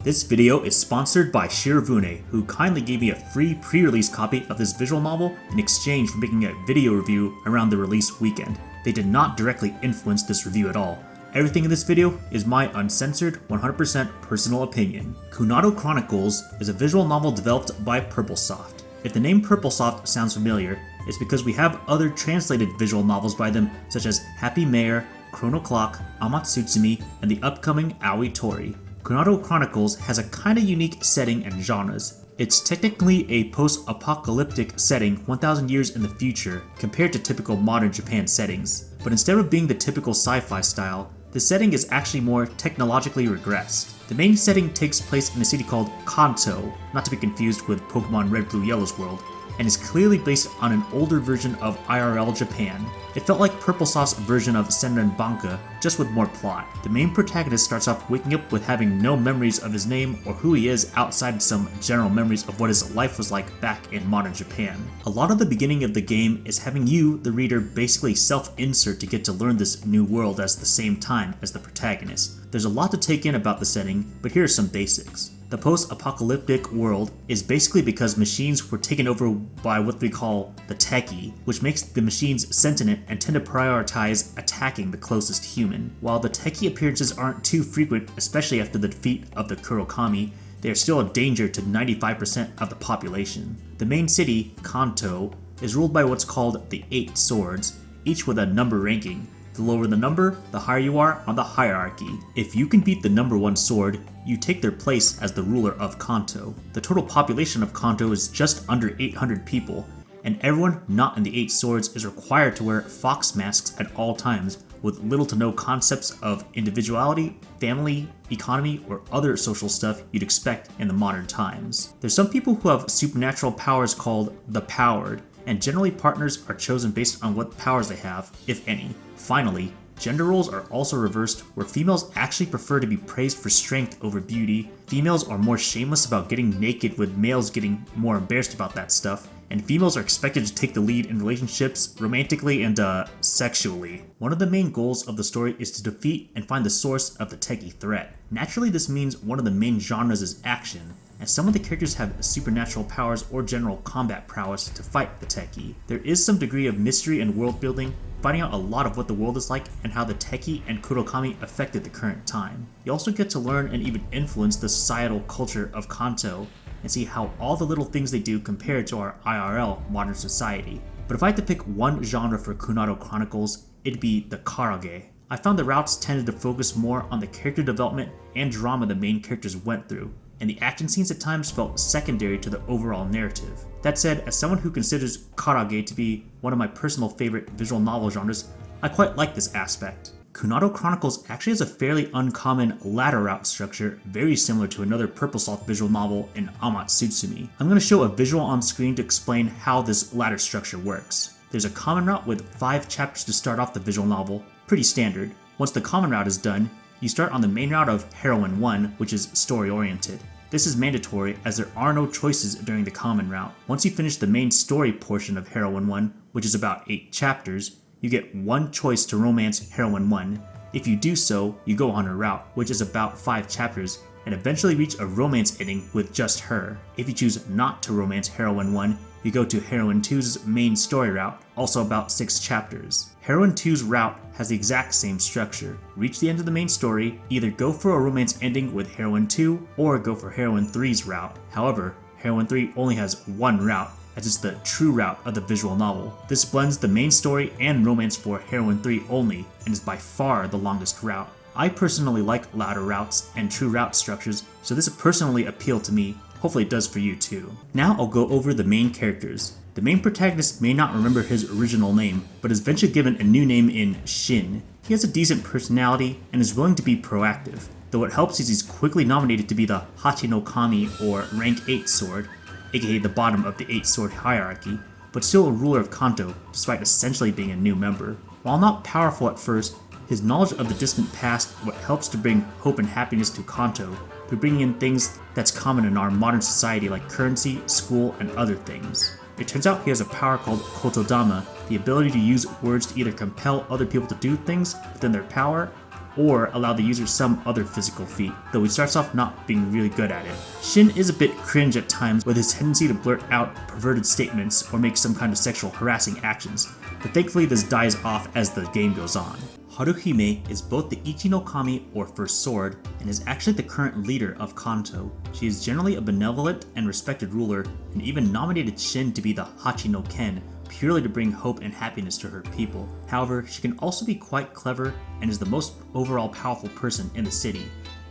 This video is sponsored by Shirobune, who kindly gave me a free pre-release copy of this visual novel in exchange for making a video review around the release weekend. They did not directly influence this review at all. Everything in this video is my uncensored, 100% personal opinion. Kunado Chronicles is a visual novel developed by Purplesoft. If the name Purplesoft sounds familiar, it's because we have other translated visual novels by them such as Happy Mayor, Chrono Clock, Amatsutsumi, and the upcoming Aoi Tori. Kunado Chronicles has a kinda unique setting and genres. It's technically a post-apocalyptic setting 1,000 years in the future compared to typical modern Japan settings. But instead of being the typical sci-fi style, the setting is actually more technologically regressed. The main setting takes place in a city called Kanto, not to be confused with Pokemon Red Blue Yellow's world, and is clearly based on an older version of IRL Japan. It felt like Purplesoft's version of Senran Banka, just with more plot. The main protagonist starts off waking up with having no memories of his name or who he is outside some general memories of what his life was like back in modern Japan. A lot of the beginning of the game is having you, the reader, basically self-insert to get to learn this new world at the same time as the protagonist. There's a lot to take in about the setting, but here are some basics. The post-apocalyptic world is basically because machines were taken over by what we call the Tekki, which makes the machines sentinet and tend to prioritize attacking the closest human. While the Tekki appearances aren't too frequent, especially after the defeat of the Kurokami, they are still a danger to 95% of the population. The main city, Kanto, is ruled by what's called the 8 swords, each with a number ranking. The lower the number, the higher you are on the hierarchy. If you can beat the number 1 sword, you take their place as the ruler of Kanto. The total population of Kanto is just under 800 people, and everyone not in the 8 swords is required to wear fox masks at all times, with little to no concepts of individuality, family, economy, or other social stuff you'd expect in the modern times. There's some people who have supernatural powers called the Powered, and generally partners are chosen based on what powers they have, if any. Finally, gender roles are also reversed, where females actually prefer to be praised for strength over beauty, females are more shameless about getting naked with males getting more embarrassed about that stuff, and females are expected to take the lead in relationships romantically and sexually. One of the main goals of the story is to defeat and find the source of the Tekki threat. Naturally, this means one of the main genres is action, and some of the characters have supernatural powers or general combat prowess to fight the Tekki. There is some degree of mystery and world building, finding out a lot of what the world is like and how the Tekki and Kurokami affected the current time. You also get to learn and even influence the societal culture of Kanto and see how all the little things they do compare to our IRL modern society. But if I had to pick one genre for Kunado Chronicles, it'd be the Karage. I found the routes tended to focus more on the character development and drama the main characters went through, and the action scenes at times felt secondary to the overall narrative. That said, as someone who considers Karage to be one of my personal favorite visual novel genres, I quite like this aspect. Kunado Chronicles actually has a fairly uncommon ladder route structure, very similar to another Purplesoft visual novel in Amatsutsumi. I'm going to show a visual on screen to explain how this ladder structure works. There's a common route with 5 chapters to start off the visual novel, pretty standard. Once the common route is done, you start on the main route of Heroine 1, which is story-oriented. This is mandatory as there are no choices during the common route. Once you finish the main story portion of Heroine 1, which is about 8 chapters, you get 1 choice to romance Heroine 1. If you do so, you go on her route, which is about 5 chapters, and eventually reach a romance ending with just her. If you choose not to romance Heroine 1, you go to Heroine 2's main story route, also about 6 chapters. Heroine 2's route has the exact same structure. Reach the end of the main story, either go for a romance ending with Heroine 2 or go for Heroine 3's route. However, Heroine 3 only has 1 route, as it's the true route of the visual novel. This blends the main story and romance for Heroine 3 only, and is by far the longest route. I personally like ladder routes and true route structures, so this personally appealed to me. Hopefully it does for you too. Now I'll go over the main characters. The main protagonist may not remember his original name, but is eventually given a new name in Shin. He has a decent personality and is willing to be proactive, though what helps is he's quickly nominated to be the Hachi no Kami or rank 8 sword, aka the bottom of the 8 sword hierarchy, but still a ruler of Kanto despite essentially being a new member. While not powerful at first, his knowledge of the distant past what helps to bring hope and happiness to Kanto through bringing in things that's common in our modern society like currency, school, and other things. It turns out he has a power called Kotodama, the ability to use words to either compel other people to do things within their power, or allow the user some other physical feat, though he starts off not being really good at it. Shin is a bit cringe at times with his tendency to blurt out perverted statements or make some kind of sexual harassing actions, but thankfully this dies off as the game goes on. Haruhime is both the Ichi no Kami or First Sword and is actually the current leader of Kanto. She is generally a benevolent and respected ruler and even nominated Shin to be the Hachi no Ken purely to bring hope and happiness to her people. However, she can also be quite clever and is the most overall powerful person in the city,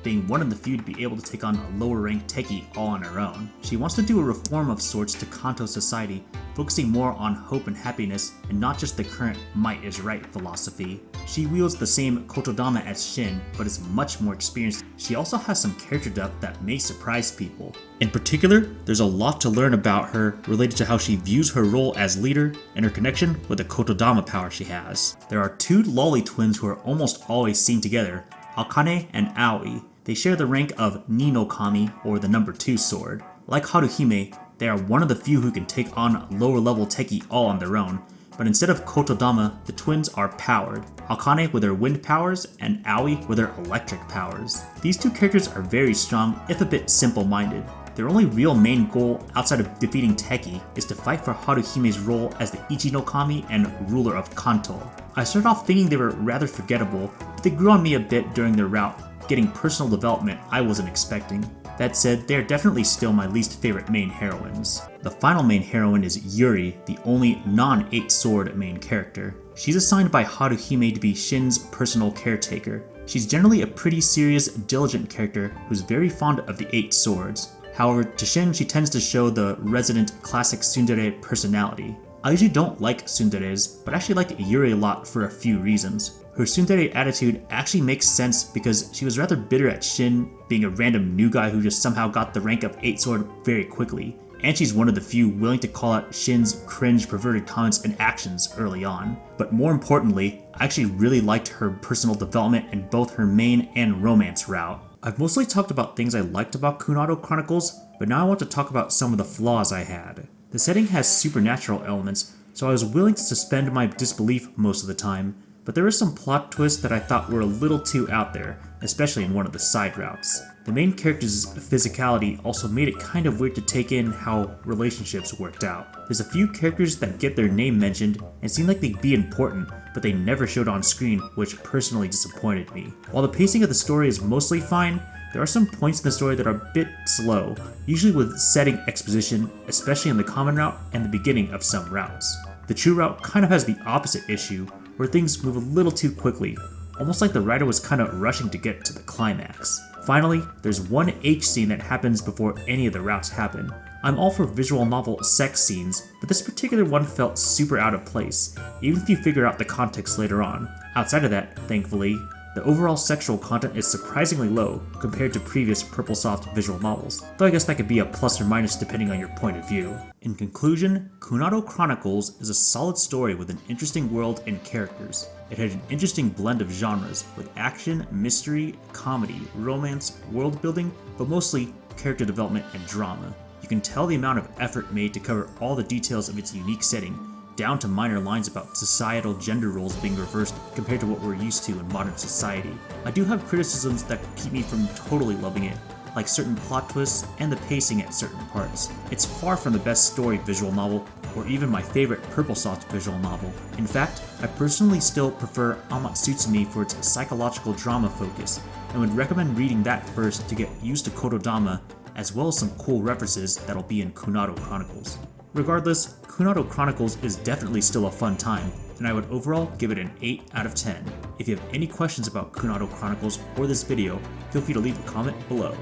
being one of the few to be able to take on a lower ranked Tekki all on her own. She wants to do a reform of sorts to Kanto society, focusing more on hope and happiness and not just the current might is right philosophy. She wields the same Kotodama as Shin, but is much more experienced. She also has some character depth that may surprise people. In particular, there's a lot to learn about her related to how she views her role as leader and her connection with the Kotodama power she has. There are two lolly twins who are almost always seen together, Akane and Aoi. They share the rank of Ni no Kami, or the number 2 sword. Like Haruhime, they are one of the few who can take on lower level Tekki all on their own, but instead of Kotodama, the twins are powered. Akane with her wind powers, and Aoi with her electric powers. These two characters are very strong, if a bit simple-minded. Their only real main goal outside of defeating Tekki is to fight for Haruhime's role as the Ichi no Kami and ruler of Kanto. I started off thinking they were rather forgettable, but they grew on me a bit during their route, getting personal development I wasn't expecting. That said, they are definitely still my least favorite main heroines. The final main heroine is Yuri, the only non-8 sword main character. She's assigned by Haruhime to be Shin's personal caretaker. She's generally a pretty serious, diligent character who's very fond of the 8 swords. However, to Shin, she tends to show the resident classic tsundere personality. I usually don't like tsunderes, but actually like Yuri a lot for a few reasons. Her tsundere attitude actually makes sense because she was rather bitter at Shin being a random new guy who just somehow got the rank of 8 sword very quickly, and she's one of the few willing to call out Shin's cringe perverted comments and actions early on. But more importantly, I actually really liked her personal development in both her main and romance route. I've mostly talked about things I liked about Kunado Chronicles, but now I want to talk about some of the flaws I had. The setting has supernatural elements, so I was willing to suspend my disbelief most of the time, but there were some plot twists that I thought were a little too out there, especially in one of the side routes. The main character's physicality also made it kind of weird to take in how relationships worked out. There's a few characters that get their name mentioned and seem like they'd be important, but they never showed on screen, which personally disappointed me. While the pacing of the story is mostly fine, there are some points in the story that are a bit slow, usually with setting exposition, especially in the common route and the beginning of some routes. The true route kind of has the opposite issue, where things move a little too quickly, almost like the writer was kind of rushing to get to the climax. Finally, there's one H scene that happens before any of the routes happen. I'm all for visual novel sex scenes, but this particular one felt super out of place, even if you figure out the context later on. Outside of that, thankfully, the overall sexual content is surprisingly low compared to previous Purplesoft visual novels, though I guess that could be a plus or minus depending on your point of view. In conclusion, Kunado Chronicles is a solid story with an interesting world and characters. It had an interesting blend of genres, with action, mystery, comedy, romance, world building, but mostly character development and drama. You can tell the amount of effort made to cover all the details of its unique setting, down to minor lines about societal gender roles being reversed compared to what we're used to in modern society. I do have criticisms that keep me from totally loving it, like certain plot twists and the pacing at certain parts. It's far from the best story visual novel, or even my favorite Purplesoft visual novel. In fact, I personally still prefer Amatsutsumi for its psychological drama focus, and would recommend reading that first to get used to Kotodama, as well as some cool references that'll be in Kunado Chronicles. Regardless, Kunado Chronicles is definitely still a fun time, and I would overall give it an 8 out of 10. If you have any questions about Kunado Chronicles or this video, feel free to leave a comment below.